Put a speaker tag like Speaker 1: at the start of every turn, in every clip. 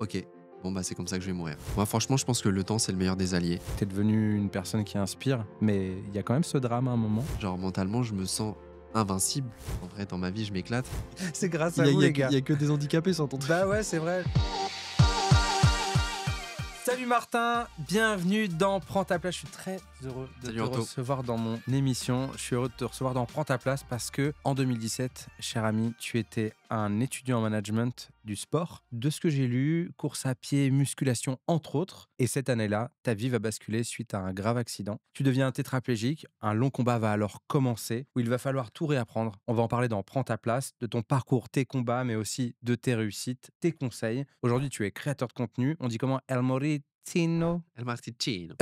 Speaker 1: OK, bon, bah, c'est comme ça que je vais mourir. Moi, franchement, je pense que le temps, c'est le meilleur des alliés.
Speaker 2: T'es devenu une personne qui inspire, mais il y a quand même ce drame à un moment.
Speaker 1: Genre, mentalement, je me sens invincible. En vrai, dans ma vie, je m'éclate.
Speaker 2: C'est grâce
Speaker 1: Il
Speaker 2: à
Speaker 1: y a,
Speaker 2: vous,
Speaker 1: il y a
Speaker 2: les
Speaker 1: que il
Speaker 2: gars.
Speaker 1: y a que des handicapés sur ton truc.
Speaker 2: Bah ouais, c'est vrai. Salut Martin, bienvenue dans Prends ta place. Je suis très heureux de
Speaker 1: Salut
Speaker 2: te
Speaker 1: Anto.
Speaker 2: recevoir dans mon émission. Je suis heureux de te recevoir dans Prends ta place parce que en 2017, cher ami, tu étais un étudiant en management du sport. De ce que j'ai lu, course à pied, musculation, entre autres. Et cette année-là, ta vie va basculer suite à un grave accident. Tu deviens tétraplégique. Un long combat va alors commencer où il va falloir tout réapprendre. On va en parler dans Prends ta place, de ton parcours, tes combats, mais aussi de tes réussites, tes conseils. Aujourd'hui, tu es créateur de contenu. On dit comment? El Moritino.
Speaker 1: El Marticino.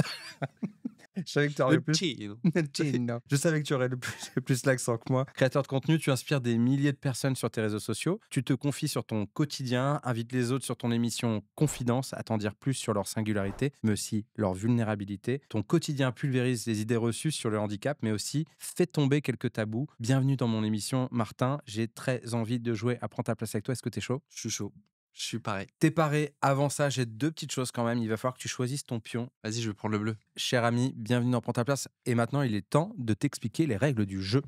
Speaker 2: Je savais que tu aurais le plus.
Speaker 1: Marticino.
Speaker 2: Moritino. Je savais que tu aurais le plus l'accent que moi. Créateur de contenu, tu inspires des milliers de personnes sur tes réseaux sociaux. Tu te confies sur ton quotidien, invites les autres sur ton émission Confidence à t'en dire plus sur leur singularité, mais aussi leur vulnérabilité. Ton quotidien pulvérise les idées reçues sur le handicap, mais aussi fait tomber quelques tabous. Bienvenue dans mon émission, Martin. J'ai très envie de jouer à Prends ta place avec toi. Est-ce que t'es chaud?
Speaker 1: Je suis chaud. Je suis pareil.
Speaker 2: T'es paré. Avant ça, j'ai deux petites choses quand même. Il va falloir que tu choisisses ton pion.
Speaker 1: Vas-y, je vais prendre le bleu.
Speaker 2: Cher ami, bienvenue dans Prends ta place. Et maintenant, il est temps de t'expliquer les règles du jeu.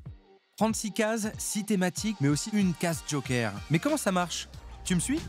Speaker 2: 36 cases, 6 thématiques, mais aussi une case joker. Mais comment ça marche? Tu me suis?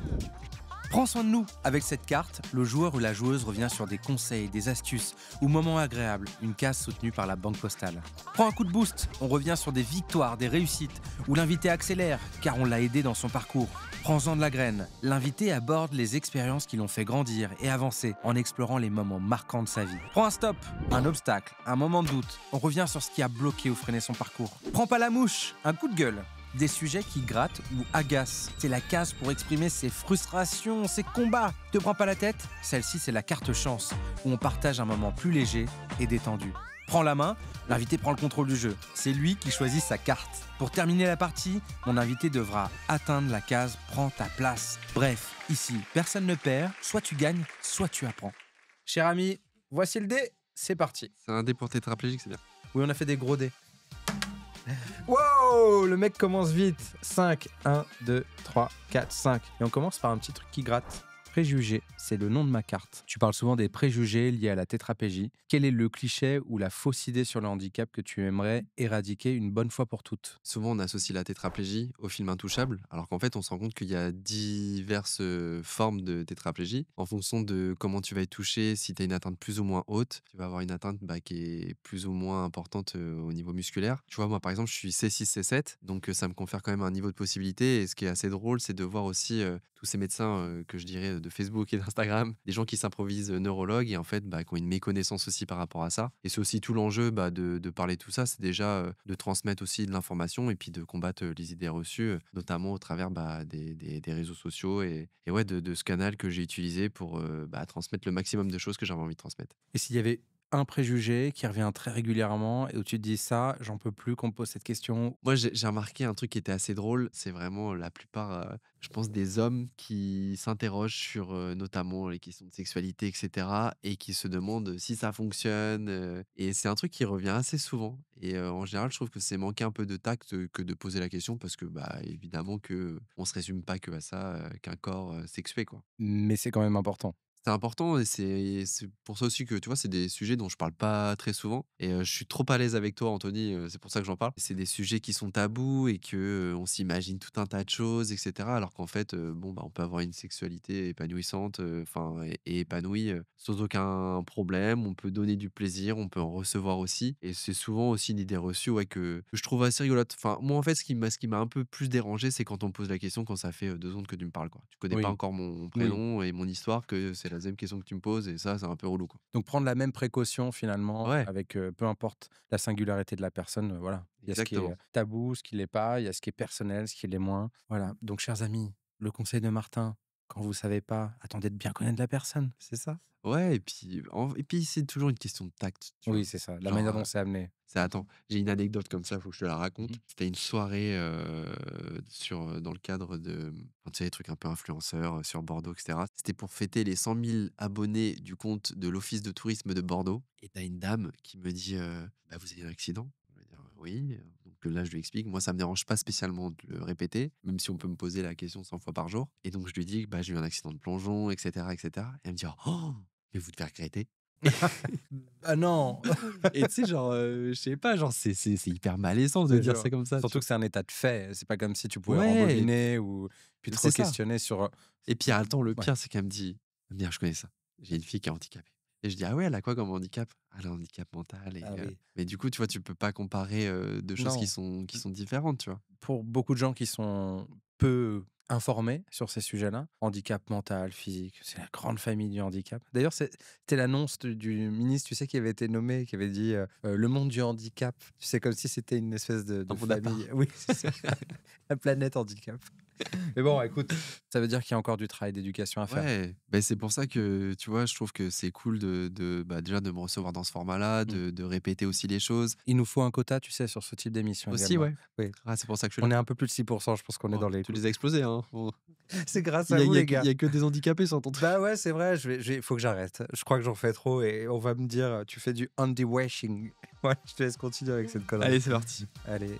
Speaker 2: Prends soin de nous. Avec cette carte, le joueur ou la joueuse revient sur des conseils, des astuces ou moments agréables, une case soutenue par la banque postale. Prends un coup de boost, on revient sur des victoires, des réussites, où l'invité accélère, car on l'a aidé dans son parcours. Prends-en de la graine. L'invité aborde les expériences qui l'ont fait grandir et avancer en explorant les moments marquants de sa vie. Prends un stop, un obstacle, un moment de doute. On revient sur ce qui a bloqué ou freiné son parcours. Prends pas la mouche, un coup de gueule. Des sujets qui grattent ou agacent. C'est la case pour exprimer ses frustrations, ses combats. Te prends pas la tête? Celle-ci, c'est la carte chance, où on partage un moment plus léger et détendu. Prends la main, l'invité prend le contrôle du jeu. C'est lui qui choisit sa carte. Pour terminer la partie, mon invité devra atteindre la case Prends ta place. Bref, ici, personne ne perd, soit tu gagnes, soit tu apprends. Cher ami, voici le dé, c'est parti.
Speaker 1: C'est un dé pour tétraplégique, c'est bien.
Speaker 2: Oui, on a fait des gros dés. Wow, le mec commence vite. 5, 1, 2, 3, 4, 5. Et on commence par un petit truc qui gratte. Préjugés, c'est le nom de ma carte. Tu parles souvent des préjugés liés à la tétraplégie. Quel est le cliché ou la fausse idée sur le handicap que tu aimerais éradiquer une bonne fois pour toutes?
Speaker 1: Souvent, on associe la tétraplégie au film Intouchable, alors qu'en fait, on se rend compte qu'il y a diverses formes de tétraplégie. En fonction de comment tu vas être touché, si tu as une atteinte plus ou moins haute, tu vas avoir une atteinte qui est plus ou moins importante au niveau musculaire. Tu vois, moi, par exemple, je suis C6, C7, donc ça me confère quand même un niveau de possibilité. Et ce qui est assez drôle, c'est de voir aussi tous ces médecins que je dirais de Facebook et d'Instagram, des gens qui s'improvisent neurologues et en fait, qui ont une méconnaissance aussi par rapport à ça. Et c'est aussi tout l'enjeu de parler de tout ça, c'est déjà de transmettre aussi de l'information et puis de combattre les idées reçues, notamment au travers des réseaux sociaux et ouais, de ce canal que j'ai utilisé pour transmettre le maximum de choses que j'avais envie de transmettre.
Speaker 2: Et s'il y avait un préjugé qui revient très régulièrement et où tu te dis ça, j'en peux plus qu'on me pose cette question.
Speaker 1: Moi, j'ai remarqué un truc qui était assez drôle, c'est vraiment la plupart, je pense, des hommes qui s'interrogent sur, notamment les questions de sexualité et cetera et qui se demandent si ça fonctionne, et c'est un truc qui revient assez souvent et en général, je trouve que c'est manquer un peu de tact, que de poser la question parce que, évidemment qu'on se résume pas que à ça, qu'un corps, sexué, quoi.
Speaker 2: Mais c'est quand même important.
Speaker 1: C'est important et c'est pour ça aussi que, tu vois, c'est des sujets dont je parle pas très souvent et je suis trop à l'aise avec toi, Anthony, c'est pour ça que j'en parle. C'est des sujets qui sont tabous et que, on s'imagine tout un tas de choses et cetera alors qu'en fait, on peut avoir une sexualité épanouissante, enfin et épanouie, sans aucun problème. On peut donner du plaisir, on peut en recevoir aussi et c'est souvent aussi une idée reçue, ouais, que je trouve assez rigolote. Enfin, moi, en fait, ce qui m'a un peu plus dérangé, c'est quand on me pose la question quand ça fait, 2 secondes que tu me parles, quoi. Tu connais pas
Speaker 2: Oui,
Speaker 1: encore mon
Speaker 2: oui.
Speaker 1: prénom et mon histoire, que c'est la 2e question que tu me poses et ça, c'est un peu relou, quoi.
Speaker 2: Donc prendre la même précaution finalement
Speaker 1: Ouais,
Speaker 2: avec, peu importe la singularité de la personne, voilà. Il y a ce qui est,
Speaker 1: exactement.
Speaker 2: tabou, ce qui l'est pas, il y a ce qui est personnel, ce qui l'est moins. Voilà, donc chers amis, le conseil de Martin, quand vous savez pas, attendez de bien connaître la personne, c'est ça?
Speaker 1: Ouais et puis c'est toujours une question de tact, tu
Speaker 2: Oui,
Speaker 1: vois?
Speaker 2: c'est ça, la manière
Speaker 1: Genre,
Speaker 2: dont c'est amené.
Speaker 1: attends, j'ai une anecdote comme ça, faut que je te la raconte.
Speaker 2: Mmh.
Speaker 1: C'était une soirée, dans le cadre de, tu sais, les trucs un peu influenceurs, sur Bordeaux et cetera. C'était pour fêter les 100 000 abonnés du compte de l'office de tourisme de Bordeaux et tu as une dame qui me dit: «Vous avez eu un accident?» Je vais dire: «Oui», donc que là, je lui explique, moi, ça me dérange pas spécialement de le répéter, même si on peut me poser la question 100 fois par jour. Et donc, je lui dis que bah, j'ai eu un accident de plongeon, etc., etc. Et elle me dit, oh, mais vous devez regretter.
Speaker 2: Ah non!
Speaker 1: Et tu sais, genre, je sais pas, genre, c'est hyper malaisant de
Speaker 2: C'est
Speaker 1: dire
Speaker 2: sûr.
Speaker 1: ça comme ça, tu
Speaker 2: Surtout
Speaker 1: vois.
Speaker 2: que c'est un état de fait. C'est pas comme si tu pouvais
Speaker 1: Ouais,
Speaker 2: rembobiner ou puis te
Speaker 1: c'est ça.
Speaker 2: re-questionner sur,
Speaker 1: Et puis, attends, le
Speaker 2: ouais.
Speaker 1: pire, c'est qu'elle me dit, bien, je connais ça. J'ai une fille qui est handicapée. Et je dis, ah ouais, elle a quoi comme handicap? Elle a un handicap mental.
Speaker 2: Ah oui.
Speaker 1: Mais du coup, tu vois, tu peux pas comparer deux choses
Speaker 2: Non.
Speaker 1: qui sont différentes, tu vois.
Speaker 2: Pour beaucoup de gens qui sont peu informés sur ces sujets-là, handicap mental, physique, c'est la grande famille du handicap. D'ailleurs, c'était l'annonce du ministre, tu sais, qui avait été nommé, qui avait dit le monde du handicap. Tu sais, comme si c'était une espèce de
Speaker 1: Un monde à
Speaker 2: famille.
Speaker 1: part.
Speaker 2: Oui, c'est ça. La planète handicap. Mais bon, écoute, ça veut dire qu'il y a encore du travail d'éducation à faire.
Speaker 1: Ouais, ben c'est pour ça que, tu vois, je trouve que c'est cool bah, déjà de me recevoir dans ce format-là,
Speaker 2: Mm.
Speaker 1: de répéter aussi les choses.
Speaker 2: Il nous faut un quota, tu sais, sur ce type d'émission
Speaker 1: Aussi,
Speaker 2: également.
Speaker 1: ouais.
Speaker 2: Oui.
Speaker 1: Ah, c'est pour ça que je suis
Speaker 2: On
Speaker 1: là.
Speaker 2: est un peu plus de 6%, je pense qu'on est
Speaker 1: Oh,
Speaker 2: dans les
Speaker 1: tu
Speaker 2: clous.
Speaker 1: les as explosés, hein. Bon.
Speaker 2: C'est grâce
Speaker 1: Il
Speaker 2: à
Speaker 1: y a,
Speaker 2: vous,
Speaker 1: il y a
Speaker 2: les
Speaker 1: que il
Speaker 2: gars.
Speaker 1: y a que des handicapés sur ton truc.
Speaker 2: Bah ouais, c'est vrai, faut que j'arrête. Je crois que j'en fais trop et on va me dire, tu fais du anti-washing. Ouais, je te laisse continuer avec cette connerie.
Speaker 1: Allez, c'est parti.
Speaker 2: Allez.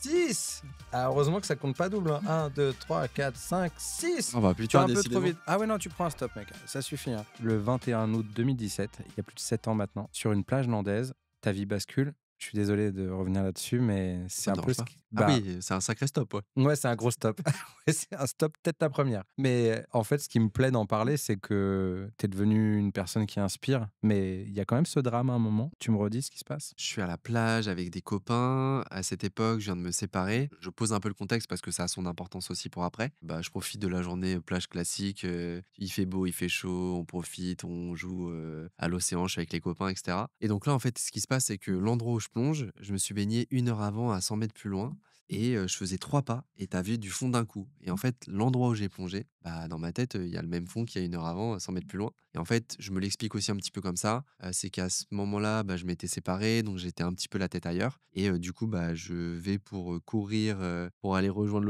Speaker 2: 6. Ah, heureusement que ça compte pas double. 1, 2, 3, 4, 5, 6.
Speaker 1: Oh bah
Speaker 2: Tu
Speaker 1: putain,
Speaker 2: vas un peu trop
Speaker 1: décidément.
Speaker 2: vite. Ah ouais, non, tu prends un stop, mec. Ça suffit. Hein. Le 21 août 2017, il y a plus de 7 ans maintenant, sur une plage landaise, ta vie bascule. Je suis désolé de revenir là-dessus, mais c'est
Speaker 1: Ça me
Speaker 2: un peu
Speaker 1: dérange
Speaker 2: ce
Speaker 1: pas.
Speaker 2: qui...
Speaker 1: Ah
Speaker 2: Bah,
Speaker 1: oui, c'est un sacré stop, ouais.
Speaker 2: ouais, c'est un gros stop. Ouais, c'est un stop, peut-être ta première. Mais en fait, ce qui me plaît d'en parler, c'est que tu es devenu une personne qui inspire. Mais il y a quand même ce drame à un moment. Tu me redis ce qui se passe?
Speaker 1: Je suis à la plage avec des copains. À cette époque, je viens de me séparer. Je pose un peu le contexte parce que ça a son importance aussi pour après. Bah, je profite de la journée plage classique. Il fait beau, il fait chaud. On profite, on joue à l'océan. Je suis avec les copains, etc. Et donc là, en fait, ce qui se passe, c'est que l'endroit où je plonge, je me suis baigné 1 heure avant à 100 mètres plus loin. Et je faisais 3 pas et t'as vu du fond d'un coup. Et en fait, l'endroit où j'ai plongé, bah, dans ma tête, il y a le même fond qu'il y a 1 heure avant, à 100 mètres plus loin. Et en fait, je me l'explique aussi un petit peu comme ça. C'est qu'à ce moment-là, bah, je m'étais séparé, donc j'étais un petit peu la tête ailleurs. Et du coup, bah, je vais pour courir, pour aller rejoindre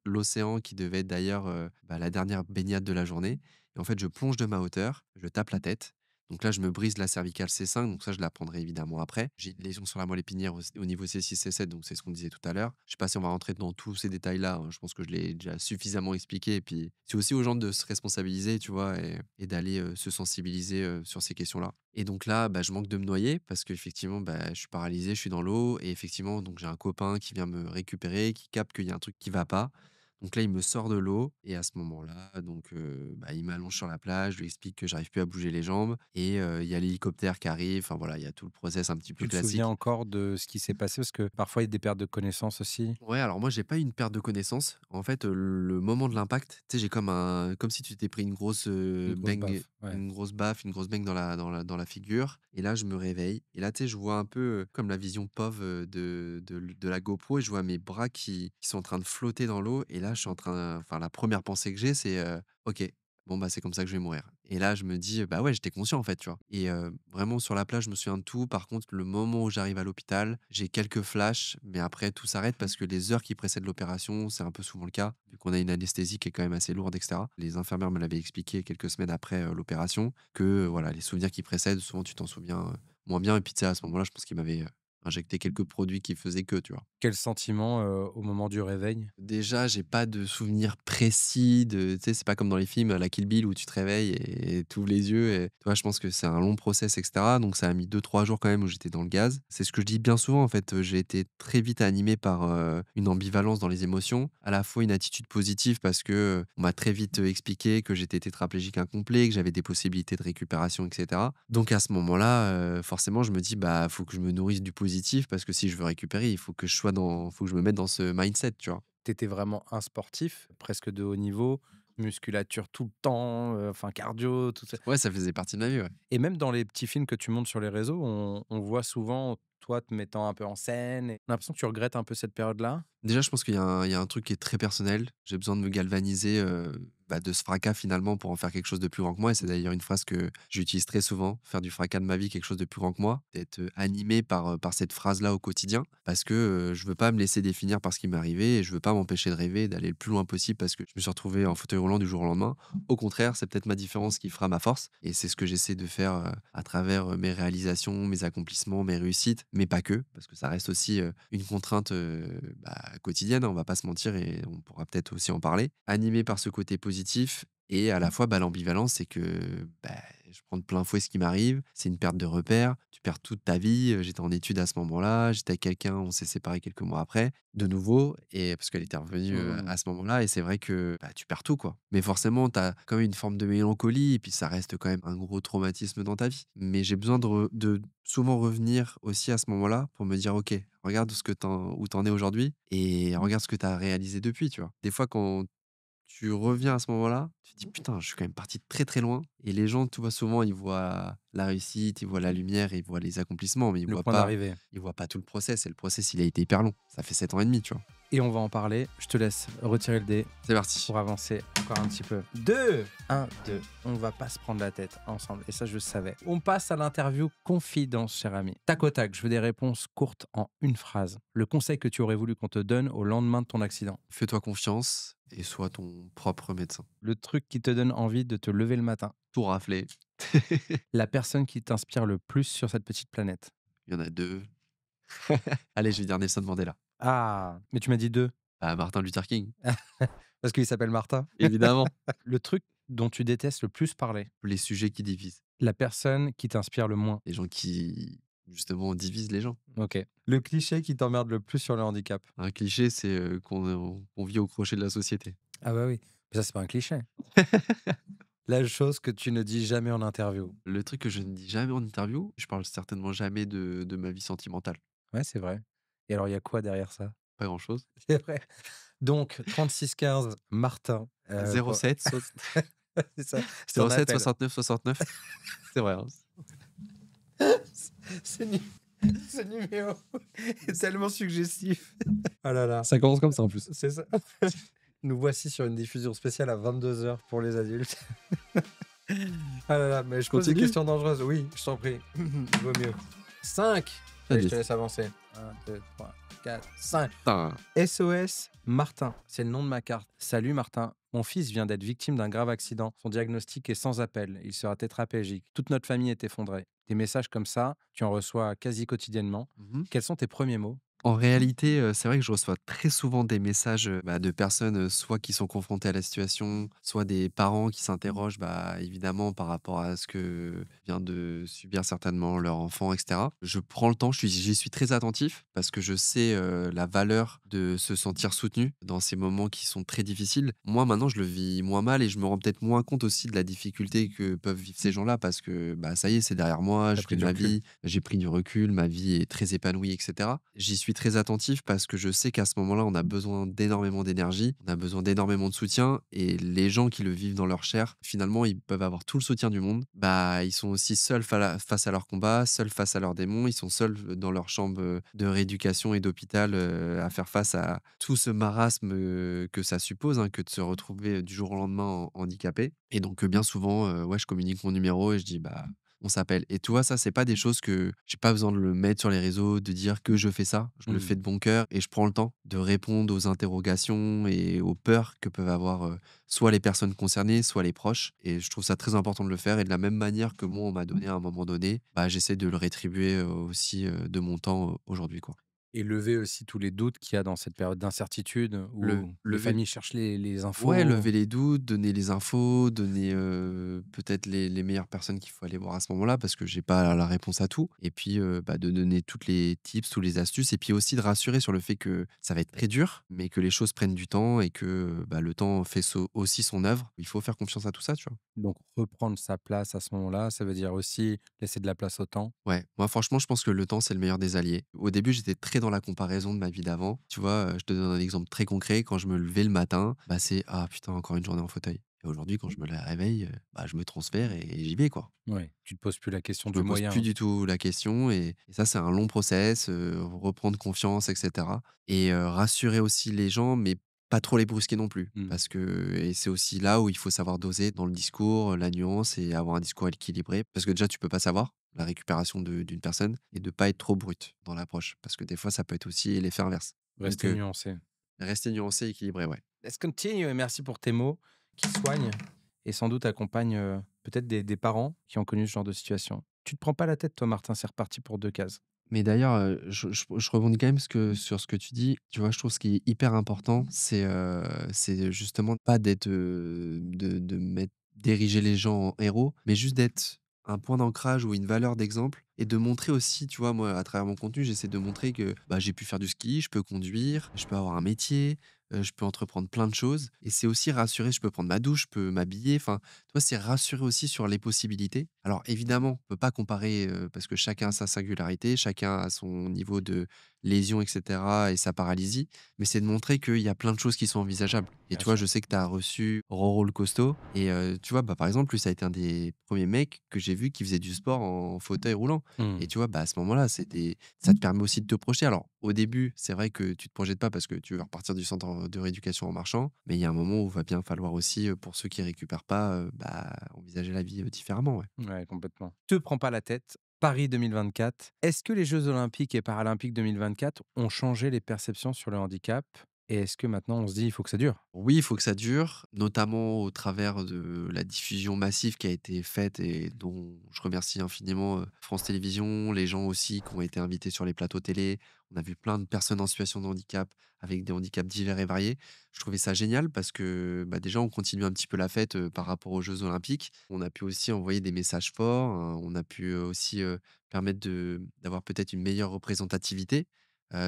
Speaker 1: l'océan qui devait être d'ailleurs bah, la dernière baignade de la journée. Et en fait, je plonge de ma hauteur, je tape la tête. Donc là, je me brise la cervicale C5, donc ça, je l'apprendrai évidemment après. J'ai une lésion sur la moelle épinière au niveau C6, C7, donc c'est ce qu'on disait tout à l'heure. Je sais pas si on va rentrer dans tous ces détails-là, hein. Je pense que je l'ai déjà suffisamment expliqué. Et puis, c'est aussi aux gens de se responsabiliser, tu vois, et d'aller se sensibiliser sur ces questions-là. Et donc là, bah, je manque de me noyer parce qu'effectivement, bah, je suis paralysé, je suis dans l'eau. Et effectivement, donc j'ai un copain qui vient me récupérer, qui capte qu'il y a un truc qui va pas. Donc là, il me sort de l'eau et à ce moment-là, donc bah, il m'allonge sur la plage, je lui explique que j'arrive plus à bouger les jambes et il y a l'hélicoptère qui arrive. Enfin voilà, il y a tout le process un petit peu
Speaker 2: Tu te souviens
Speaker 1: classique.
Speaker 2: encore de ce qui s'est passé? Parce que parfois, il y a des pertes de connaissances aussi.
Speaker 1: Ouais, alors moi, j'ai pas eu une perte de connaissance. En fait, le moment de l'impact, tu sais, j'ai comme si tu t'es pris
Speaker 2: Une grosse baffe. Ouais.
Speaker 1: une grosse baffe, une grosse bang dans la figure. Et là, je me réveille. Et là, tu sais, je vois un peu comme la vision POV de la GoPro et je vois mes bras qui sont en train de flotter dans l'eau. Et là, je suis en train, enfin, la première pensée que j'ai, c'est OK. Bon, bah, c'est comme ça que je vais mourir. Et là, je me dis, bah ouais, j'étais conscient en fait, tu vois. Et vraiment, sur la plage, je me souviens de tout. Par contre, le moment où j'arrive à l'hôpital, j'ai quelques flashs, mais après, tout s'arrête parce que les heures qui précèdent l'opération, c'est un peu souvent le cas, vu qu'on a une anesthésie qui est quand même assez lourde, etc. Les infirmières me l'avaient expliqué quelques semaines après l'opération, que voilà, les souvenirs qui précèdent, souvent, tu t'en souviens moins bien. Et puis, tu sais, à ce moment-là, je pense qu'ils m'avaient injecté quelques produits qui faisaient que, tu vois.
Speaker 2: Quel sentiment au moment du réveil?
Speaker 1: Déjà, j'ai pas de souvenir précis de tu sais, c'est pas comme dans les films, la Kill Bill où tu te réveilles et tu ouvres les yeux et tu vois, je pense que c'est un long process et cetera, donc ça a mis 2 3 jours quand même où j'étais dans le gaz. C'est ce que je dis bien souvent en fait, j'ai été très vite animé par, une ambivalence dans les émotions. À la fois une attitude positive parce que, on m'a très vite, expliqué que j'étais tétraplégique incomplet, que j'avais des possibilités de récupération et cetera. Donc à ce moment-là, forcément je me dis: «Bah, faut que je me nourrisse du positif parce que si je veux récupérer, il faut que je me mette dans ce mindset», tu vois?
Speaker 2: Tu étais vraiment un sportif, presque de haut niveau, musculature tout le temps, enfin cardio, tout ça.
Speaker 1: Ouais, ça faisait partie de ma vie, ouais.
Speaker 2: Et même dans les petits films que tu montes sur les réseaux, on voit souvent toi te mettant un peu en scène et on a l'impression que tu regrettes un peu cette période-là?
Speaker 1: Déjà, je pense qu'il y a un truc qui est très personnel. J'ai besoin de me galvaniser, bah, de ce fracas finalement pour en faire quelque chose de plus grand que moi et c'est d'ailleurs une phrase que j'utilise très souvent, faire du fracas de ma vie quelque chose de plus grand que moi, d'être, animé par cette phrase-là au quotidien parce que, je veux pas me laisser définir par ce qui m'est arrivé et je veux pas m'empêcher de rêver, d'aller le plus loin possible parce que je me suis retrouvé en fauteuil roulant du jour au lendemain. Au contraire, c'est peut-être ma différence qui fera ma force et c'est ce que j'essaie de faire, à travers, mes réalisations, mes accomplissements, mes réussites. mais pas que, parce que ça reste aussi, une contrainte, quotidienne, hein, on va pas se mentir et on pourra peut-être aussi en parler. Animé par ce côté positif et à la fois, l'ambivalence, c'est que, je prends de plein fouet ce qui m'arrive. C'est une perte de repères. Tu perds toute ta vie. J'étais en études à ce moment-là. J'étais avec quelqu'un, on s'est séparés quelques mois après, de nouveau, et parce qu'elle était revenue,
Speaker 2: Mmh.
Speaker 1: à ce moment-là, et c'est vrai que, tu perds tout, quoi. Mais forcément, tu as quand même une forme de mélancolie et puis ça reste quand même un gros traumatisme dans ta vie. Mais j'ai besoin de souvent revenir aussi à ce moment-là pour me dire: «OK, regarde où tu en es aujourd'hui et regarde ce que tu as réalisé depuis», tu vois? Des fois, quand tu reviens à ce moment-là, tu te dis: «Putain, je suis quand même parti de très, très loin», et les gens, tu vois, souvent, ils voient la réussite, ils voient la lumière, ils voient les accomplissements, mais
Speaker 2: Le point d'arrivée.
Speaker 1: ils voient pas tout le process, et le process, il a été hyper long. Ça fait 7 ans et demi, tu vois?
Speaker 2: Et on va en parler. Je te laisse retirer le dé
Speaker 1: C'est parti.
Speaker 2: pour avancer encore un petit peu. 2 1, 2. On va pas se prendre la tête ensemble. Et ça, je le savais. On passe à l'interview confidence, cher ami. Tac au tac, je veux des réponses courtes en une phrase. Le conseil que tu aurais voulu qu'on te donne au lendemain de ton accident.
Speaker 1: Fais-toi confiance et sois ton propre médecin.
Speaker 2: Le truc qui te donne envie de te lever le matin.
Speaker 1: Tout rafler.
Speaker 2: La personne qui t'inspire le plus sur cette petite planète.
Speaker 1: Il y en a 2. Allez, je vais dire Nelson Mandela.
Speaker 2: Ah, mais tu m'as dit 2.
Speaker 1: Martin Luther King,
Speaker 2: Parce qu'il s'appelle Martin.
Speaker 1: évidemment.
Speaker 2: Le truc dont tu détestes le plus parler.
Speaker 1: Les sujets qui divisent.
Speaker 2: La personne qui t'inspire le moins.
Speaker 1: Les gens qui, justement, divisent les gens.
Speaker 2: Ok. Le cliché qui t'emmerde le plus sur le handicap.
Speaker 1: Un cliché, c'est, qu'on vit au crochet de la société.
Speaker 2: Ah bah oui. Mais ça, c'est pas un cliché. La chose que tu ne dis jamais en interview.
Speaker 1: Le truc que je ne dis jamais en interview, je parle certainement jamais de ma vie sentimentale.
Speaker 2: Ouais, c'est vrai. Et alors, il y a quoi derrière ça?
Speaker 1: Pas grand-chose.
Speaker 2: C'est vrai. Donc, 3615 Martin. Pour-
Speaker 1: 07 soix
Speaker 2: c'est ça. C'est ton
Speaker 1: 07
Speaker 2: appel.
Speaker 1: 69 69. C'est vrai, hein.
Speaker 2: Ce, nu- ce numéro est tellement suggestif. Ah là là.
Speaker 1: Ça commence comme ça en plus.
Speaker 2: C'est ça. Nous voici sur une diffusion spéciale à 22h pour les adultes. Ah là là, mais je pose des
Speaker 1: Continue.
Speaker 2: questions dangereuses. Oui, je t'en prie. Vaut mieux. 5. Allez, je te laisse avancer. 1, 2, 3, 4, 5.
Speaker 1: Putain.
Speaker 2: SOS Martin, c'est le nom de ma carte. Salut Martin, mon fils vient d'être victime d'un grave accident. Son diagnostic est sans appel. Il sera tétraplégique. Toute notre famille est effondrée. Des messages comme ça, tu en reçois quasi quotidiennement.
Speaker 1: Mmh.
Speaker 2: Quels sont tes premiers mots?
Speaker 1: En réalité, c'est vrai que je reçois très souvent des messages, de personnes, soit qui sont confrontées à la situation, soit des parents qui s'interrogent, évidemment par rapport à ce que vient de subir certainement leur enfant, et cetera. Je prends le temps, j'y suis très attentif parce que je sais, la valeur de se sentir soutenu dans ces moments qui sont très difficiles. Moi, maintenant, je le vis moins mal et je me rends peut-être moins compte aussi de la difficulté que peuvent vivre ces gens-là parce que, ça y est, c'est derrière moi,
Speaker 2: T'as
Speaker 1: je
Speaker 2: pris
Speaker 1: vis
Speaker 2: du
Speaker 1: ma
Speaker 2: recul.
Speaker 1: vie, j'ai pris du recul, ma vie est très épanouie, et cetera. J'y suis très attentif parce que je sais qu'à ce moment-là, on a besoin d'énormément d'énergie, on a besoin d'énormément de soutien, et les gens qui le vivent dans leur chair, finalement, ils peuvent avoir tout le soutien du monde. Ils sont aussi seuls face à leur combat, seuls face à leurs démons, ils sont seuls dans leur chambre, de rééducation et d'hôpital, à faire face à tout ce marasme, que ça suppose, hein, que de se retrouver, du jour au lendemain handicapé, et donc bien souvent, ouais, je communique mon numéro et je dis: on s'appelle. Et tu vois, ça, c'est pas des choses que j'ai pas besoin de le mettre sur les réseaux, de dire que je fais ça. Je le
Speaker 2: Hmm.
Speaker 1: fais de bon cœur et je prends le temps de répondre aux interrogations et aux peurs que peuvent avoir, soit les personnes concernées, soit les proches. Et je trouve ça très important de le faire. Et de la même manière que moi, on m'a donné à un moment donné, j'essaie de le rétribuer, aussi, de mon temps, aujourd'hui, quoi.
Speaker 2: Et lever aussi tous les doutes qu'il y a dans cette période d'incertitude
Speaker 1: Le
Speaker 2: où les
Speaker 1: lever
Speaker 2: familles cherchent les
Speaker 1: Ouais,
Speaker 2: infos.
Speaker 1: lever les doutes, donner les infos, donner, peut-être les meilleures personnes qu'il faut aller voir à ce moment-là, parce que j'ai pas la réponse à tout, et puis, de donner toutes les tips, toutes les astuces, et puis aussi de rassurer sur le fait que ça va être très dur, mais que les choses prennent du temps et que, le temps fait aussi son œuvre. Il faut faire confiance à tout ça, tu vois?
Speaker 2: Donc, reprendre sa place à ce moment-là, ça veut dire aussi laisser de la place au temps.
Speaker 1: Ouais, moi franchement, je pense que le temps, c'est le meilleur des alliés. Au début, j'étais très dans la comparaison de ma vie d'avant. Tu vois, je te donne un exemple très concret. Quand je me levais le matin, c'est: «Ah putain, encore une journée en fauteuil», et aujourd'hui, quand je me la réveille, je me transfère et j'y vais, quoi.
Speaker 2: Ouais. Tu te poses plus la question
Speaker 1: Je
Speaker 2: du
Speaker 1: me pose plus
Speaker 2: moyen.
Speaker 1: du tout la question, et ça, c'est un long process, reprendre confiance, et cetera, et rassurer aussi les gens, mais pas trop les brusquer non plus.
Speaker 2: Hmm.
Speaker 1: Parce que, et c'est aussi là où il faut savoir doser dans le discours, la nuance, et avoir un discours équilibré. Parce que déjà, tu peux pas savoir la récupération d'une personne, et de pas être trop brut dans l'approche. Parce que des fois, ça peut être aussi l'effet inverse. Donc,
Speaker 2: Rester nuancé.
Speaker 1: rester nuancé, équilibré, ouais.
Speaker 2: Let's continue et merci pour tes mots qui soignent et sans doute accompagnent peut-être des parents qui ont connu ce genre de situation. Tu te prends pas la tête, toi, Martin, c'est reparti pour 2 cases.
Speaker 1: Mais d'ailleurs, je rebondis quand même sur ce que tu dis. Tu vois, je trouve ce qui est hyper important, c'est justement pas d'être, de mettre d'ériger les gens en héros, mais juste d'être un point d'ancrage ou une valeur d'exemple et de montrer aussi, tu vois, moi, à travers mon contenu, j'essaie de montrer que, bah, j'ai pu faire du ski, je peux conduire, je peux avoir un métier, je peux entreprendre plein de choses et c'est aussi rassurer, je peux prendre ma douche, je peux m'habiller, enfin, tu vois, c'est rassurer aussi sur les possibilités. Alors évidemment, on peut pas comparer, parce que chacun a sa singularité, chacun a son niveau de lésion et cetera et sa paralysie, mais c'est de montrer qu'il y a plein de choses qui sont envisageables et
Speaker 2: Bien
Speaker 1: tu vois,
Speaker 2: sûr.
Speaker 1: je sais que tu as reçu Roro le costaud et tu vois, bah, par exemple, lui, ça a été un des premiers mecs que j'ai vu qui faisait du sport en fauteuil roulant et
Speaker 2: Mmh.
Speaker 1: tu vois, bah, à ce moment-là, ça te permet aussi de te projeter. Alors au début, c'est vrai que tu te projettes pas parce que tu veux repartir du centre de rééducation en marchant, mais il y a un moment où il va bien falloir aussi, pour ceux qui récupèrent pas, bah, envisager la vie, différemment, ouais.
Speaker 2: Ouais, complètement. Te prends pas la tête. Paris 2024. Est-ce que les Jeux olympiques et paralympiques 2024 ont changé les perceptions sur le handicap? Et est-ce que maintenant on se dit: «Il faut que ça dure»?
Speaker 1: Oui, il faut que ça dure, notamment au travers de la diffusion massive qui a été faite et dont je remercie infiniment, France Télévisions, les gens aussi qui ont été invités sur les plateaux télé. On a vu plein de personnes en situation de handicap, avec des handicaps divers et variés. Je trouvais ça génial parce que, bah, déjà, on continue un petit peu la fête, par rapport aux jeux olympiques. On a pu aussi envoyer des messages forts, on a pu, aussi, permettre d'avoir peut-être une meilleure représentativité,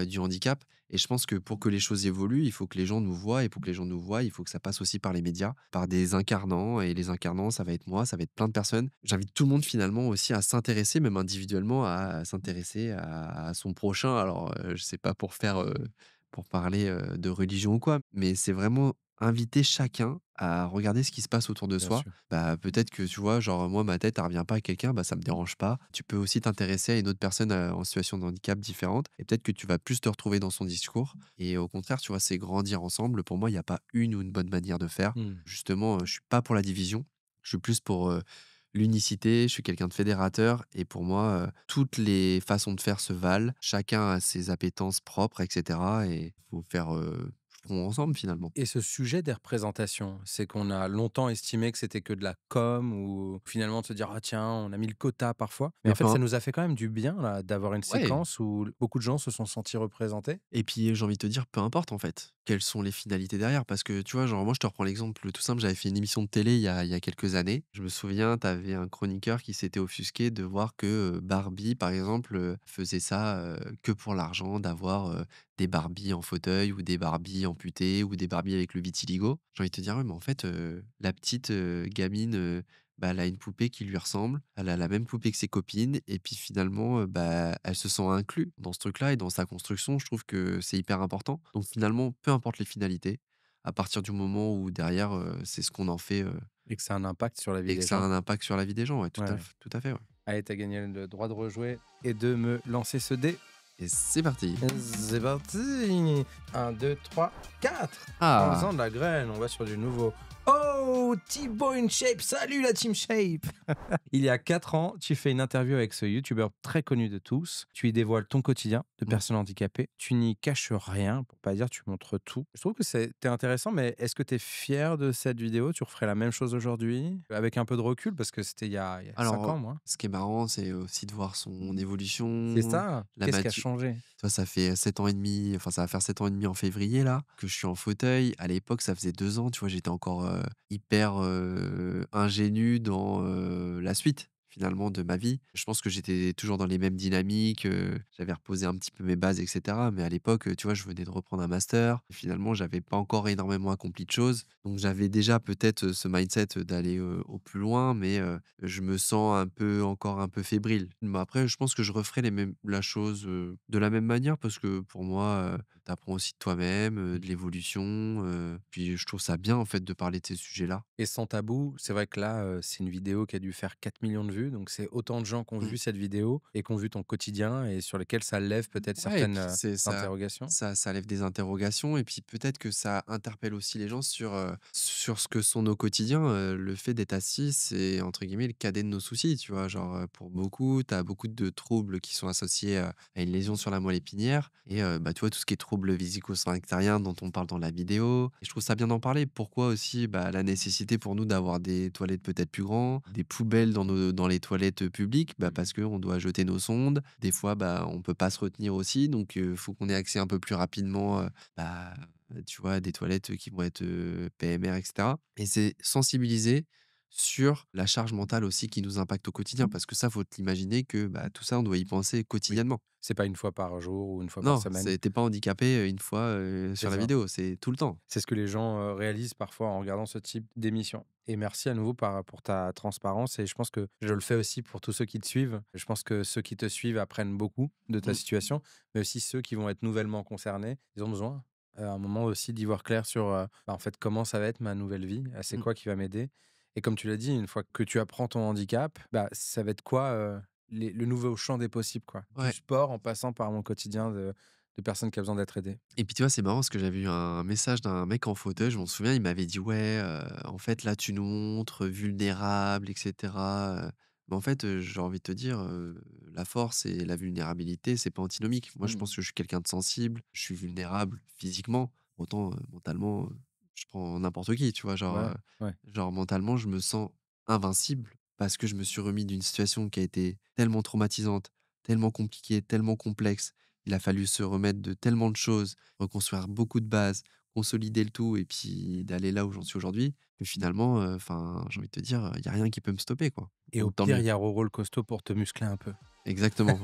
Speaker 1: du handicap. Et je pense que pour que les choses évoluent, il faut que les gens nous voient et pour que les gens nous voient, il faut que ça passe aussi par les médias, par des incarnants et les incarnants, ça va être moi, ça va être plein de personnes. J'invite tout le monde finalement aussi à s'intéresser, même individuellement, à s'intéresser à son prochain. Alors, je sais pas pour parler, de religion ou quoi, mais c'est vraiment inviter chacun à regarder ce qui se passe autour de
Speaker 2: Bien
Speaker 1: soi.
Speaker 2: sûr.
Speaker 1: Bah, peut-être que tu vois, genre moi ma tête elle revient pas à quelqu'un, bah, ça me dérange pas. Tu peux aussi t'intéresser à une autre personne, en situation de handicap différente et peut-être que tu vas plus te retrouver dans son discours et au contraire, tu vois, c'est grandir ensemble. Pour moi, il y a pas une ou une bonne manière de faire.
Speaker 2: Mmh.
Speaker 1: Justement, je suis pas pour la division, je suis plus pour, l'unicité, je suis quelqu'un de fédérateur et pour moi, toutes les façons de faire se valent. Chacun a ses appétences propres et cetera et faut faire, front ensemble finalement.
Speaker 2: Et ce sujet des représentations, c'est qu'on a longtemps estimé que c'était que de la com ou finalement de se dire: «Ah tiens, on a mis le quota parfois». Mais
Speaker 1: Mais
Speaker 2: en fait, ça
Speaker 1: enfin
Speaker 2: nous a fait quand même du bien là, d'avoir une
Speaker 1: ouais.
Speaker 2: séquence où beaucoup de gens se sont sentis représentés.
Speaker 1: Et puis, j'ai envie de te dire, peu importe en fait, quelles sont les finalités derrière. Parce que tu vois, genre, moi, je te reprends l'exemple tout simple, j'avais fait une émission de télé il y a quelques années. Je me souviens, tu avais un chroniqueur qui s'était offusqué de voir que Barbie, par exemple, faisait ça que pour l'argent, d'avoir des Barbies en fauteuil ou des Barbies amputées ou des Barbies avec le vitiligo. J'ai envie de te dire, ouais, mais en fait, la petite gamine, bah, elle a une poupée qui lui ressemble, elle a la même poupée que ses copines et puis finalement, bah, elle se sent inclus dans ce truc-là et dans sa construction. Je trouve que c'est hyper important. Donc finalement, peu importe les finalités, à partir du moment où derrière, c'est ce qu'on en fait,
Speaker 2: Et que ça a un impact sur la vie
Speaker 1: et que
Speaker 2: des
Speaker 1: ça a
Speaker 2: gens.
Speaker 1: un impact sur la vie des gens, ouais,
Speaker 2: Ouais.
Speaker 1: tout à fait, ouais.
Speaker 2: Allez, tu gagné le droit de rejouer et de me lancer ce dé.
Speaker 1: Et c'est parti!
Speaker 2: C'est parti! 1, 2, 3, 4.
Speaker 1: Ah!
Speaker 2: Prends-en de la graine, on va sur du nouveau. Oh! Thibaut InShape, salut la Team Shape! Il y a 4 ans, tu fais une interview avec ce youtubeur très connu de tous. Tu y dévoiles ton quotidien de
Speaker 1: Mmh.
Speaker 2: personne handicapée. Tu n'y caches rien, pour pas dire tu montres tout. Je trouve que c'était intéressant, mais est-ce que tu es fier de cette vidéo? Tu referais la même chose aujourd'hui? Avec un peu de recul, parce que c'était il y a 5
Speaker 1: Alors,
Speaker 2: ans, moi.
Speaker 1: ce qui est marrant, c'est aussi de voir son
Speaker 2: C'est
Speaker 1: évolution,
Speaker 2: ça.
Speaker 1: la
Speaker 2: Qu'est-ce qui a
Speaker 1: matu
Speaker 2: changé?
Speaker 1: tu vois, ça fait 7 ans et demi, enfin, ça va faire 7 ans et demi en février là, que je suis en fauteuil. À l'époque, ça faisait 2 ans, tu vois, j'étais encore, hyper, ingénu dans, la suite, finalement, de ma vie. Je pense que j'étais toujours dans les mêmes dynamiques, j'avais reposé un petit peu mes bases et cetera. Mais à l'époque, tu vois, je venais de reprendre un master. Et finalement, j'avais pas encore énormément accompli de choses. Donc j'avais déjà peut-être, ce mindset, d'aller, au plus loin, mais, je me sens encore un peu fébrile. Mais après, je pense que je referai la chose, de la même manière parce que pour moi, tu apprends aussi de toi-même, de l'évolution, puis je trouve ça bien, en fait, de parler de ces sujets-là.
Speaker 2: Et sans tabou, c'est vrai que là, c'est une vidéo qui a dû faire 4 millions de vues, donc c'est autant de gens qui ont
Speaker 1: Mmh.
Speaker 2: vu cette vidéo et qui ont vu ton quotidien et sur lesquels ça lève peut-être
Speaker 1: Ouais et
Speaker 2: certaines,
Speaker 1: puis c'est ça
Speaker 2: interrogations.
Speaker 1: ça lève des interrogations et puis peut-être que ça interpelle aussi les gens sur ce que sont nos quotidiens. Le fait d'être assis, c'est entre guillemets «le cadet de nos soucis», tu vois? Genre, pour beaucoup, tu as beaucoup de troubles qui sont associés, à une lésion sur la moelle épinière et bah, tu vois, tout ce qui est troubles vésico-sphinctériens dont on parle dans la vidéo et je trouve ça bien d'en parler. Pourquoi aussi? Bah, la nécessité pour nous d'avoir des toilettes peut-être plus grands, des poubelles dans les toilettes, publiques, bah,
Speaker 2: Mmh.
Speaker 1: parce qu'on doit jeter nos sondes. Des fois, bah, on peut pas se retenir aussi donc faut qu'on ait accès un peu plus rapidement, bah, tu vois, à des toilettes, qui vont être, PMR et cetera et c'est sensibiliser sur la charge mentale aussi qui nous impacte au quotidien parce que ça, faut te l'imaginer que, bah, tout ça, on doit y penser
Speaker 2: Oui.
Speaker 1: quotidiennement.
Speaker 2: C'est pas une fois par jour ou une fois par
Speaker 1: Non,
Speaker 2: semaine.
Speaker 1: c'est tu pas handicapé, une fois,
Speaker 2: C'est
Speaker 1: sur la
Speaker 2: ça.
Speaker 1: vidéo, c'est tout le temps.
Speaker 2: C'est ce que les gens, réalisent parfois en regardant ce type d'émission et merci à nouveau pour ta transparence et je pense que je le fais aussi pour tous ceux qui te suivent. Je pense que ceux qui te suivent apprennent beaucoup de ta
Speaker 1: Mmh.
Speaker 2: situation, mais aussi ceux qui vont être nouvellement concernés. Ils ont besoin, à un moment aussi d'y voir clair sur, en fait, comment ça va être ma nouvelle vie? C'est
Speaker 1: Mmh.
Speaker 2: quoi qui va m'aider? Et comme tu l'as dit, une fois que tu apprends ton handicap, bah, ça va être quoi, le nouveau champ des possibles, quoi? Du
Speaker 1: Ouais
Speaker 2: sport en passant par mon quotidien de personne qui a besoin d'être aidée.
Speaker 1: et puis, tu vois, c'est marrant parce que j'avais eu un message d'un mec en fauteuil, je m'en souviens, il m'avait dit: «Ouais, en fait, là, tu nous montres vulnérable et cetera», mais en fait, j'ai envie de te dire, la force et la vulnérabilité, c'est pas antinomique. Moi, je
Speaker 2: Mmh.
Speaker 1: pense que je suis quelqu'un de sensible, je suis vulnérable physiquement, autant, mentalement, je prends n'importe qui, tu vois?
Speaker 2: Ouais, ouais.
Speaker 1: Genre mentalement, je me sens invincible parce que je me suis remis d'une situation qui a été tellement traumatisante, tellement compliquée, tellement complexe. Il a fallu se remettre de tellement de choses, reconstruire beaucoup de bases, consolider le tout et puis d'aller là où j'en suis aujourd'hui, que finalement, enfin, j'ai envie de te dire, il y a rien qui peut me stopper, quoi.
Speaker 2: Et au
Speaker 1: Donc tant
Speaker 2: pire,
Speaker 1: mieux.
Speaker 2: il y a Roro le costaud pour te muscler un peu.
Speaker 1: Exactement.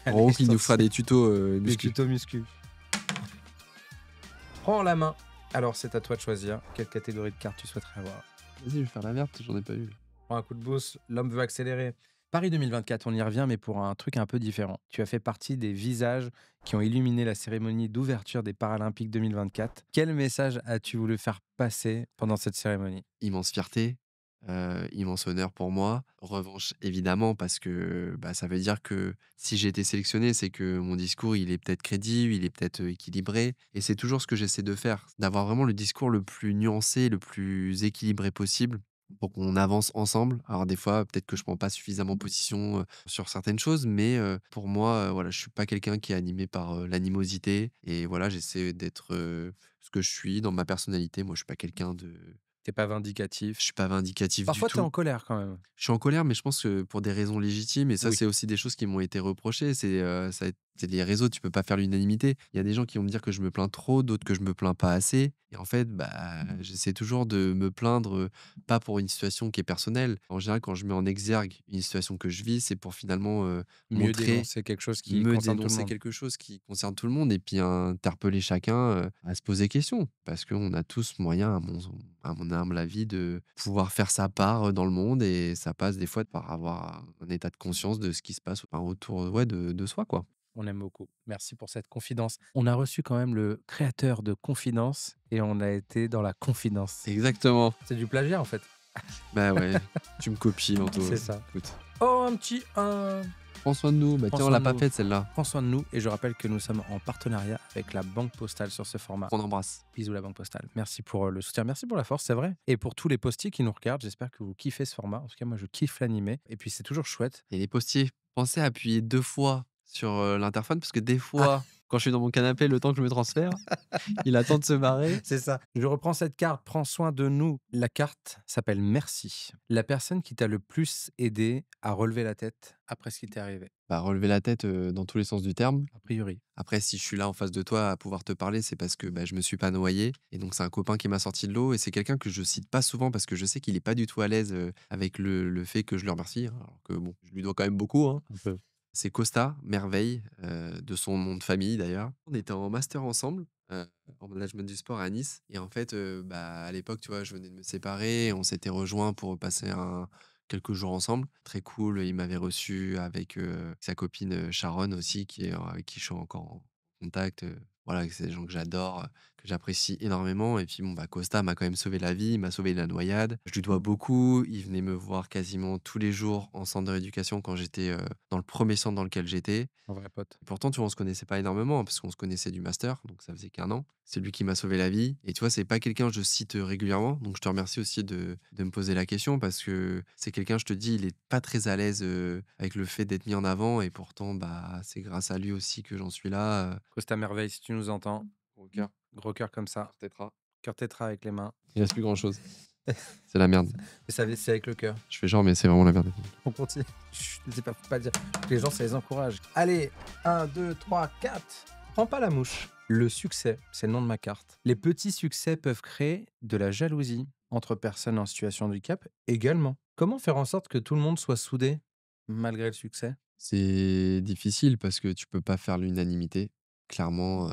Speaker 2: Allez,
Speaker 1: Roro
Speaker 2: je
Speaker 1: qui
Speaker 2: t'en
Speaker 1: nous fera
Speaker 2: souhaite
Speaker 1: des tutos,
Speaker 2: des
Speaker 1: muscu.
Speaker 2: tutos muscu. Prends la main. Alors, c'est à toi de choisir quelle catégorie de cartes tu souhaiterais avoir.
Speaker 1: Vas-y, je vais faire la verte, j'en ai pas eu.
Speaker 2: Prends un coup de boost, l'homme veut accélérer. Paris 2024, on y revient, mais pour un truc un peu différent. Tu as fait partie des visages qui ont illuminé la cérémonie d'ouverture des Paralympiques 2024. Quel message as-tu voulu faire passer pendant cette cérémonie?
Speaker 1: Immense fierté, immense honneur pour moi. Revanche, évidemment, parce que, bah, ça veut dire que si j'ai été sélectionné, c'est que mon discours, il est peut-être crédible, il est peut-être, équilibré et c'est toujours ce que j'essaie de faire, d'avoir vraiment le discours le plus nuancé, le plus équilibré possible pour qu'on avance ensemble. Alors des fois, peut-être que je prends pas suffisamment position, sur certaines choses, mais, pour moi, voilà, je suis pas quelqu'un qui est animé par, l'animosité et voilà, j'essaie d'être, ce que je suis dans ma personnalité. Moi, je suis pas quelqu'un de
Speaker 2: T'es pas
Speaker 1: je
Speaker 2: vindicatif.
Speaker 1: suis pas vindicatif du
Speaker 2: Parfois, tu es
Speaker 1: tout.
Speaker 2: en colère quand même.
Speaker 1: Je suis en colère, mais je pense que pour des raisons légitimes et ça,
Speaker 2: Oui.
Speaker 1: c'est aussi des choses qui m'ont été reprochées. C'est les réseaux, tu peux pas faire l'unanimité. Il y a des gens qui vont me dire que je me plains trop, d'autres que je me plains pas assez et en fait, bah, j'essaie toujours de me plaindre, pas pour une situation qui est personnelle. En général, quand je mets en exergue une situation que je vis, c'est pour finalement,
Speaker 2: Mieux
Speaker 1: montrer
Speaker 2: dénoncer quelque chose qui
Speaker 1: me
Speaker 2: concerne tout le
Speaker 1: dénoncer
Speaker 2: monde.
Speaker 1: quelque chose qui concerne tout le monde et puis interpeller chacun, à se poser question. Parce qu'on a tous moyen, à mon humble avis, de pouvoir faire sa part, dans le monde et ça passe des fois par avoir un état de conscience de ce qui se passe, enfin, autour, ouais, de soi, quoi.
Speaker 2: On aime beaucoup. Merci pour cette confidence. On a reçu quand même le créateur de Confidence et on a été dans la confidence.
Speaker 1: Exactement.
Speaker 2: C'est du plagiat en fait.
Speaker 1: Bah, ouais, tu me copies, Anto,
Speaker 2: C'est ça.
Speaker 1: écoute.
Speaker 2: Oh, un petit un.
Speaker 1: Prends soin de nous. Bah,
Speaker 2: Prends
Speaker 1: tiens, on
Speaker 2: soin
Speaker 1: l'a
Speaker 2: de
Speaker 1: pas
Speaker 2: nous.
Speaker 1: faite celle-là.
Speaker 2: Prends soin de nous et je rappelle que nous sommes en partenariat avec la Banque Postale sur ce format.
Speaker 1: On embrasse.
Speaker 2: Bisous la Banque Postale. Merci pour le soutien, merci pour la force, c'est vrai. Et pour tous les postiers qui nous regardent, j'espère que vous kiffez ce format. En tout cas, moi, je kiffe l'animer. Et puis, c'est toujours chouette.
Speaker 1: Et les postiers, pensez à appuyer 2 fois sur, l'interphone parce que des
Speaker 2: Ah,
Speaker 1: fois, quand je suis dans mon canapé, le temps que je me transfère, il attend de se barrer.
Speaker 2: c'est ça. Je reprends cette carte. Prends soin de nous. La carte s'appelle Merci. La personne qui t'a le plus aidé à relever la tête après ce qui t'est arrivé,
Speaker 1: Bah, relever la tête, dans tous les sens du terme.
Speaker 2: a priori.
Speaker 1: Après, si je suis là en face de toi à pouvoir te parler, c'est parce que, bah, je me suis pas noyé et donc c'est un copain qui m'a sorti de l'eau et c'est quelqu'un que je cite pas souvent parce que je sais qu'il est pas du tout à l'aise, avec le fait que je le remercie, hein, alors que bon, je lui dois quand même beaucoup, hein.
Speaker 2: Un peu.
Speaker 1: C'est Costa Merveille, de son nom de famille d'ailleurs. On était en master ensemble, en management du sport à Nice et en fait, bah, à l'époque, tu vois, je venais de me séparer, on s'était rejoints pour passer quelques jours ensemble. Très cool, il m'avait reçu avec, sa copine, Sharon aussi avec qui je suis encore en contact, voilà, c'est des gens que j'adore, que que j'apprécie énormément. Et puis bon, bah, Costa m'a quand même sauvé la vie, il m'a sauvé de la noyade. Je lui dois beaucoup. Il venait me voir quasiment tous les jours en centre de rééducation quand j'étais dans le premier centre dans lequel j'étais.
Speaker 2: Un vrai pote.
Speaker 1: Et pourtant, tu vois, on se connaissait pas énormément, hein, parce qu'on se connaissait du master, donc ça faisait qu'1 an. C'est lui qui m'a sauvé la vie. Et tu vois, c'est pas quelqu'un que je cite régulièrement. Donc je te remercie aussi de me poser la question parce que c'est quelqu'un, je te dis, il est pas très à l'aise avec le fait d'être mis en avant. Et pourtant, bah, c'est grâce à lui aussi que j'en suis là.
Speaker 2: Costa Merveille, si tu nous entends,
Speaker 1: Gros cœur,
Speaker 2: gros cœur comme ça,
Speaker 1: Arteta.
Speaker 2: cœur tétra avec les mains.
Speaker 1: Il reste plus grand chose. C'est la merde.
Speaker 2: Mais ça, c'est avec le cœur.
Speaker 1: Je fais genre, mais c'est vraiment la merde.
Speaker 2: On continue. Chut, ne sais pas, faut pas dire. Les gens, ça les encourage. Allez, 1, 2, 3, 4. Prends pas la mouche. Le succès, c'est le nom de ma carte. Les petits succès peuvent créer de la jalousie entre personnes en situation de handicap également. Comment faire en sorte que tout le monde soit soudé malgré le succès?
Speaker 1: C'est difficile parce que tu peux pas faire l'unanimité. Clairement,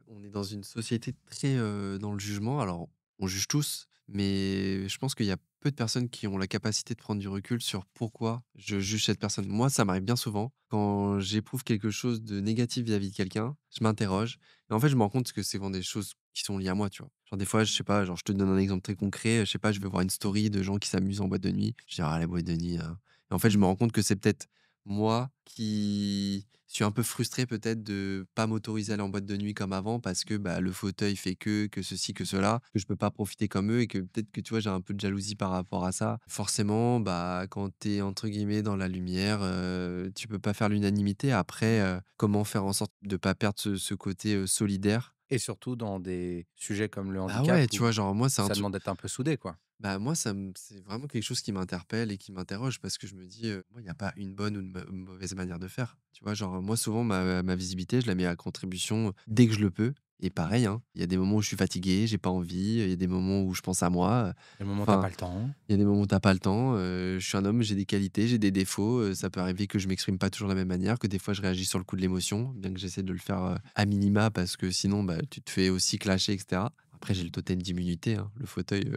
Speaker 1: on est dans une société très, dans le jugement. Alors, on juge tous, mais je pense qu'il y a peu de personnes qui ont la capacité de prendre du recul sur pourquoi je juge cette personne. Moi, ça m'arrive bien souvent. Quand j'éprouve quelque chose de négatif vis-à-vis de quelqu'un, je m'interroge et en fait, je me rends compte que c'est vraiment des choses qui sont liées à moi, tu vois? Genre des fois, je sais pas, genre je te donne un exemple très concret, je sais pas, je vais voir une story de gens qui s'amusent en boîte de nuit. Je dis: «Ah, les boîtes de nuit, hein». Et en fait, je me rends compte que c'est peut-être moi qui suis un peu frustré peut-être de pas m'autoriser à aller en boîte de nuit comme avant parce que, bah, le fauteuil fait que ceci, que cela, que je peux pas profiter comme eux et que peut-être que, tu vois, j'ai un peu de jalousie par rapport à ça. Forcément, bah, quand tu es entre guillemets «dans la lumière», tu peux pas faire l'unanimité. Après, comment faire en sorte de pas perdre ce côté, solidaire?
Speaker 2: Et surtout dans des sujets comme le
Speaker 1: Bah,
Speaker 2: handicap
Speaker 1: ouais, tu
Speaker 2: où
Speaker 1: vois, genre moi, c'est un
Speaker 2: ça
Speaker 1: truc.
Speaker 2: demande d'être un peu soudé, quoi.
Speaker 1: Bah, moi, c'est vraiment quelque chose qui m'interpelle et qui m'interroge parce que je me dis, moi, il y a pas une bonne ou une mauvaise manière de faire. Tu vois? Genre, moi, souvent, ma visibilité, je la mets à contribution dès que je le peux et pareil, hein, il y a des moments où je suis fatigué, j'ai pas envie, il y a des moments où je pense à moi,
Speaker 2: Le moment où tu
Speaker 1: enfin,
Speaker 2: pas le temps.
Speaker 1: il y a des moments où t'as pas le temps, je suis un homme, j'ai des qualités, j'ai des défauts, ça peut arriver que je m'exprime pas toujours de la même manière, que des fois je réagis sur le coup de l'émotion, bien que j'essaie de le faire, à minima parce que sinon, bah, tu te fais aussi clasher et cetera. Après j'ai le totem d'immunité, hein, le fauteuil,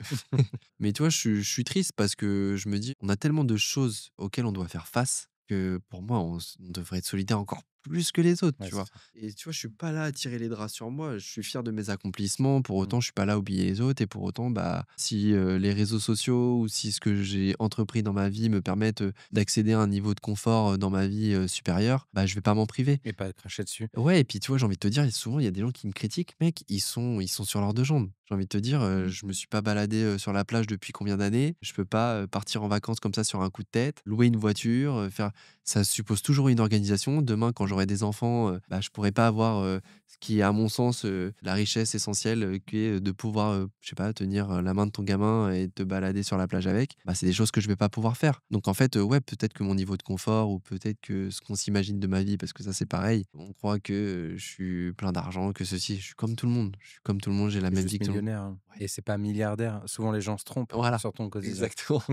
Speaker 1: mais tu vois, je suis triste parce que je me dis: «On a tellement de choses auxquelles on doit faire face que pour moi, on devrait être solidaire encore plus que les autres»,
Speaker 2: Ouais,
Speaker 1: tu
Speaker 2: c'est
Speaker 1: vois?
Speaker 2: ça.
Speaker 1: Et tu vois, je suis pas là à tirer les draps sur moi, je suis fier de mes accomplissements, pour
Speaker 2: Mmh.
Speaker 1: autant, je suis pas là à oublier les autres et pour autant, bah, si, les réseaux sociaux ou si ce que j'ai entrepris dans ma vie me permettent, d'accéder à un niveau de confort, dans ma vie, supérieur, bah, je vais pas m'en priver.
Speaker 2: Et pas cracher dessus.
Speaker 1: Ouais et puis tu vois, j'ai envie de te dire, souvent il y a des gens qui me critiquent, mec, ils sont sur leurs 2 jambes. J'ai envie de te dire, je me suis pas baladé, sur la plage depuis combien d'années. Je peux pas, partir en vacances comme ça sur un coup de tête, louer une voiture, faire ça suppose toujours une organisation. Demain, quand j'aurai des enfants, bah, je pourrais pas avoir, ce qui est à mon sens, la richesse essentielle, qui est de pouvoir, je sais pas, tenir, la main de ton gamin et te balader sur la plage avec. Bah, c'est des choses que je vais pas pouvoir faire. Donc en fait, ouais, peut-être que mon niveau de confort ou peut-être que ce qu'on s'imagine de ma vie, parce que ça, c'est pareil, on croit que, je suis plein d'argent, que ceci, je suis comme tout le monde. Je suis comme tout le monde, j'ai la
Speaker 2: Tu
Speaker 1: même
Speaker 2: juste
Speaker 1: vie que tout le monde.
Speaker 2: millionnaire, hein,
Speaker 1: Ouais,
Speaker 2: et c'est pas milliardaire. Souvent, les gens se trompent
Speaker 1: voilà,
Speaker 2: sur ton quotidien.
Speaker 1: exactement.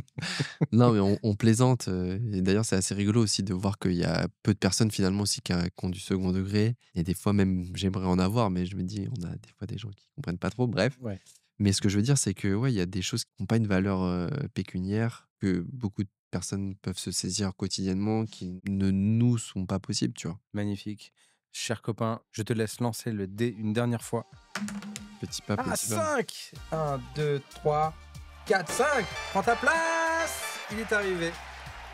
Speaker 1: Non, mais on plaisante, et d'ailleurs, c'est assez rigolo aussi de voir qu'il y a peu de personnes finalement aussi qui ont du second degré et des fois même, j'aimerais en avoir, mais je me dis: «On a des fois des gens qui comprennent pas trop», bref.
Speaker 2: Ouais,
Speaker 1: Mais ce que je veux dire, c'est que, ouais, il y a des choses qui ont pas une valeur, pécuniaire, que beaucoup de personnes peuvent se saisir quotidiennement, qui ne nous sont pas possibles, tu vois?
Speaker 2: magnifique. Cher copain, je te laisse lancer le dé une dernière fois.
Speaker 1: Petit pas,
Speaker 2: Ah,
Speaker 1: petit pas.
Speaker 2: 5! 1, 2, 3, 4, 5! Prends ta place! Il est arrivé.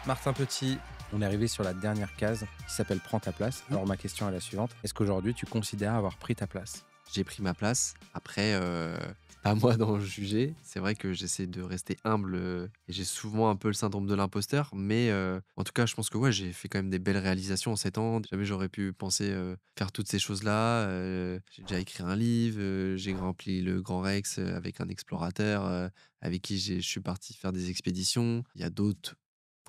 Speaker 2: Martin Petit, on est arrivé sur la dernière case qui s'appelle Prends ta place.
Speaker 1: Mmh.
Speaker 2: Alors ma question est la suivante. Est-ce qu'aujourd'hui tu considères avoir pris ta place?
Speaker 1: J'ai pris ma place. Après, c'est pas à moi d'en juger. C'est vrai que j'essaie de rester humble, et j'ai souvent un peu le syndrome de l'imposteur, mais en tout cas, je pense que, ouais, j'ai fait quand même des belles réalisations en 7 ans. Jamais j'aurais pu penser, faire toutes ces choses-là. J'ai déjà écrit un livre, j'ai rempli le Grand Rex, avec un explorateur, avec qui je suis parti faire des expéditions. Il y a d'autres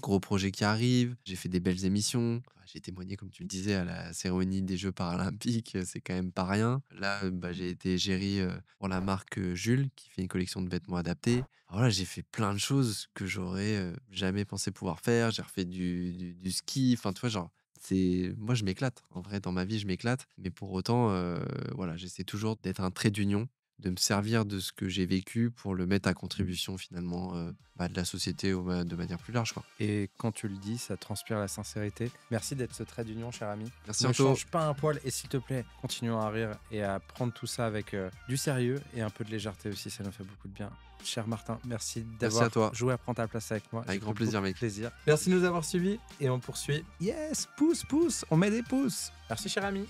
Speaker 1: gros projets qui arrivent, j'ai fait des belles émissions. J'ai témoigné, comme tu le disais, à la cérémonie des Jeux paralympiques, c'est quand même pas rien. Là, bah, j'ai été égérie, pour la marque, Jules, qui fait une collection de vêtements adaptés. Alors voilà, j'ai fait plein de choses que j'aurais, jamais pensé pouvoir faire. J'ai refait du ski, enfin, tu vois, genre, c'est moi, je m'éclate. En vrai, dans ma vie, je m'éclate, mais pour autant, voilà, j'essaie toujours d'être un trait d'union de me servir de ce que j'ai vécu pour le mettre à contribution finalement, de la société de manière plus large, quoi.
Speaker 2: Et quand tu le dis, ça transpire la sincérité. Merci d'être ce trait d'union, cher ami.
Speaker 1: Merci
Speaker 2: Ne
Speaker 1: Anto.
Speaker 2: change pas un poil et s'il te plaît, continuons à rire et à prendre tout ça avec du sérieux et un peu de légèreté aussi, ça nous fait beaucoup de bien. Cher Martin, merci
Speaker 1: Merci
Speaker 2: d'avoir
Speaker 1: à toi.
Speaker 2: joué à Prendre ta place avec moi.
Speaker 1: Avec
Speaker 2: Ça
Speaker 1: grand
Speaker 2: fait
Speaker 1: plaisir,
Speaker 2: beaucoup
Speaker 1: mec.
Speaker 2: plaisir. Merci de nous avoir suivis et on poursuit. Yes, pouce, pouce, on met des pouces. Merci, cher ami.